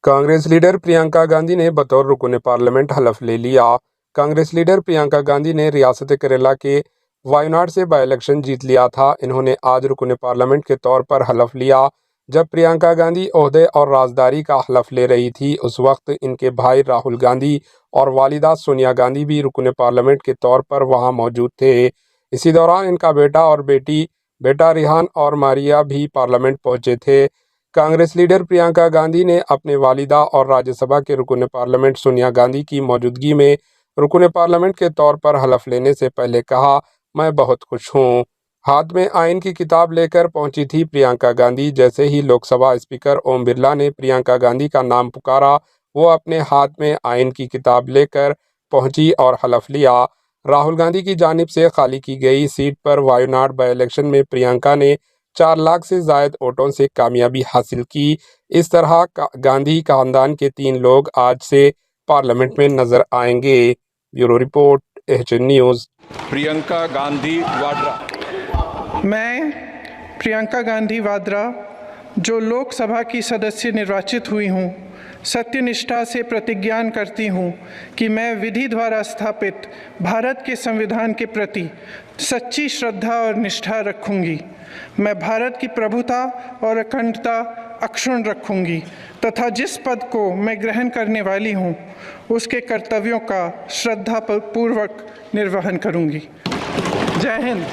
Congress leader Priyanka Gandhi ने बतौर रुकन पार्लियामेंट हलफ ले लिया। कांग्रेस लीडर प्रियंका गांधी ने रियासत केरला के वायनाड से बाई इलेक्शन जीत लिया था। इन्होंने आज रुकन पार्लियामेंट के तौर पर हलफ लिया। जब प्रियंका गांधी ओहदे और राजदारी का हलफ ले रही थी, उस वक्त इनके भाई राहुल गांधी और वालिदा सोनिया गांधी भी रुकन पार्लियामेंट के तौर पर वहां मौजूद थे। इसी दौरान इनका बेटा और बेटा रिहान और मारिया भी पार्लियामेंट पहुंचे थे। कांग्रेस लीडर प्रियंका गांधी ने अपने वालिदा और राज्यसभा के रुकन पार्लियामेंट सोनिया गांधी की मौजूदगी में रुकन पार्लियामेंट के तौर पर हलफ लेने से पहले कहा, मैं बहुत खुश हूं। हाथ में आइन की किताब लेकर पहुंची थी प्रियंका गांधी। जैसे ही लोकसभा स्पीकर ओम बिरला ने प्रियंका गांधी का नाम पुकारा, वो अपने हाथ में आइन की किताब लेकर पहुंची और हलफ लिया। राहुल गांधी की जानिब से खाली की गई सीट पर वायनाड बाई इलेक्शन में प्रियंका ने 4 लाख से जायद वोटों से कामयाबी हासिल की। इस तरह गांधी खानदान के 3 लोग आज से पार्लियामेंट में नजर आएंगे। Bureau report, HN news. Priyanka Gandhi Vadra. मैं प्रियंका गांधी वाड्रा, जो लोकसभा की सदस्य निर्वाचित हुई हूँ, सत्यनिष्ठा से प्रतिज्ञा करती हूँ कि मैं विधि द्वारा स्थापित भारत के संविधान के प्रति सच्ची श्रद्धा और निष्ठा रखूँगी। मैं भारत की प्रभुता और अखंडता अक्षुण्ण रखूँगी तथा जिस पद को मैं ग्रहण करने वाली हूँ, उसके कर्तव्यों का श्रद्धापूर्वक निर्वहन करूँगी। जय हिंद।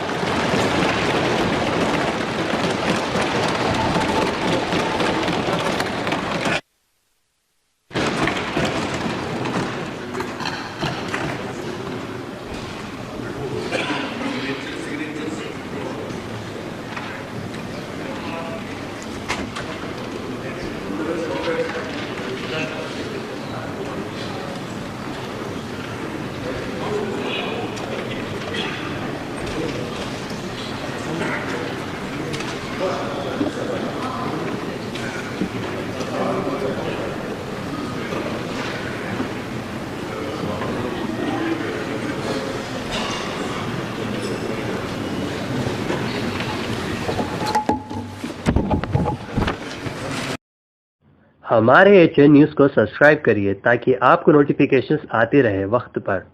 हमारे एचएन न्यूज़ को सब्सक्राइब करिए ताकि आपको नोटिफिकेशंस आते रहे वक्त पर।